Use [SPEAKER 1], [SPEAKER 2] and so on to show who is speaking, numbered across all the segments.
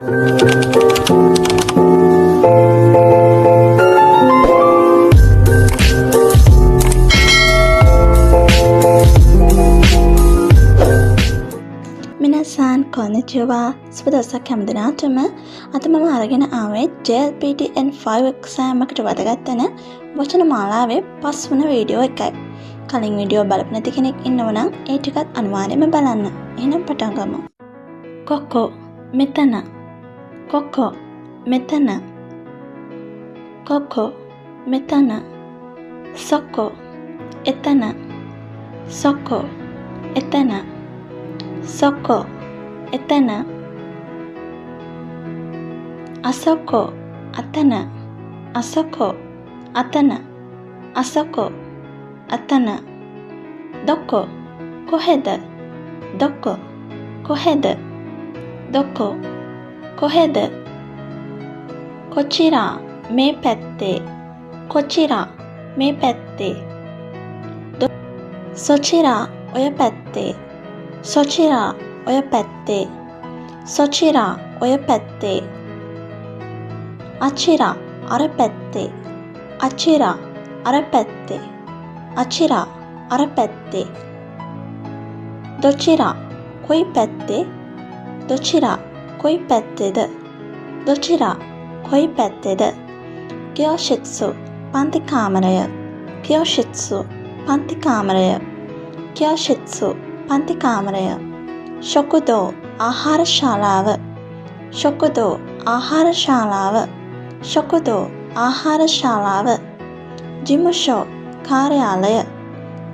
[SPEAKER 1] මිනසාන් කොන්නිචිවා සුබ දවසක් හැම දිනාටම අද මම අරගෙන ආවේ JLPT N5 exam එකට වැදගත් වෙන වචන මාලාවේ 5 වන වීඩියෝ එකයි. කලින් වීඩියෝ බලපු නැති කෙනෙක් ඉන්නව නම් ඒ ටිකත් අනිවාර්යයෙන්ම බලන්න. එහෙනම් පටන් ගමු. කොකෝ මෙතන. කොකෝ මෙතන. කොකෝ මෙතන. සොකෝ එතන. සොකෝ එතන. සොකෝ එතන. අසොකෝ අතන. අසොකෝ අතන. අසොකෝ අතන. දොකෝ කොහෙද. දොකෝ කොහෙද. දොකෝ කොහෙද. කොචිරා මේ පැත්තේ. කොචිරා මේ පැත්තේ. සොචිරා ඔය පැත්තේ. සොචිරා ඔය පැත්තේ. සොචිරා ඔය පැත්තේ. අචිරා අර පැත්තේ. අචිරා අර පැත්තේ. අචිරා අර පැත්තේ. දොචිරා කොයි පැත්තේ. දොචිරා කොයි පැත්තේද. දොචිරා කොයි පැත්තේද. කියෝෂිත්සු පන්ති කාමරය. කියෝෂිත්සු පන්ති කාමරය. කියෝෂිත්සු පන්ති කාමරය. ශොකුදෝ ආහාර ශාලාව. ශොකුදෝ ආහාර ශාලාව. ශොකුදෝ ආහාර ශාලාව. ජිමුෂෝ කාර්යාලය.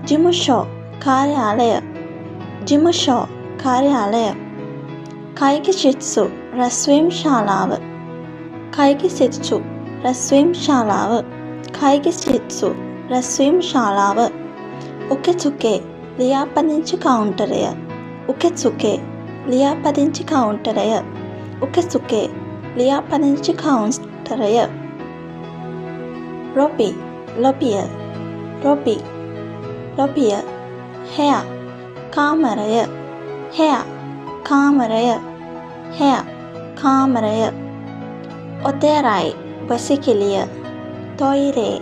[SPEAKER 1] ජිමුෂෝ කාර්යාලය. ජිමුෂෝ කාර්යාලය. කයිකිචිත්සු රැස්වීම් ශාලාව. කයිකිසිත්සු රැස්වීම් ශාලාව. කයිකිසිත්සු රැස්වීම් ශාලාව. උකෙසුකේ ලියාපදිංචි කවුන්ටරය. උකෙසුකේ ලියාපදිංචි කවුන්ටරය. උකෙසුකේ ලියාපදිංචි කවුන්ටරය. රොබි ලොබිය. රොබි ලොබිය. හැයා කාමරය. හැයා කාමරය. හැයා කාමරය. ඔතෙරයි වසිකිළිය. තොයිරේ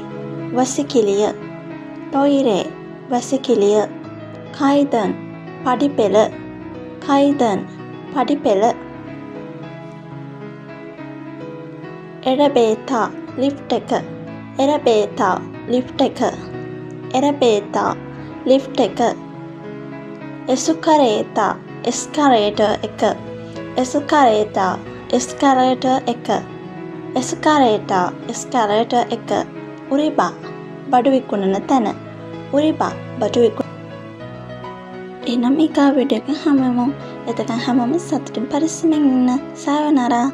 [SPEAKER 1] වසිකිළිය. තොයිරේ වසිකිළිය. කයිදන් පඩිපෙළ. කයිදන් පඩිපෙළ. එරබේතා ලිෆ්ට් එක. එරබේතා ලිෆ්ට් එක. එරබේතා ලිෆ්ට් එක. එසුකරේතා එස්කරේටර් එක. එසුකරේතා එස්කරේටර් එක. එස්කරේටා එස්කරේටර් එක. උරිබා බඩු විකුණන තැන. උරිබා බඩු විකුණන. එනම් ඊගා වීඩියෝ එක හැමෝම එතකන් හැමෝම සතුටින් පරිස්සමෙන් ඉන්න. සායනරා.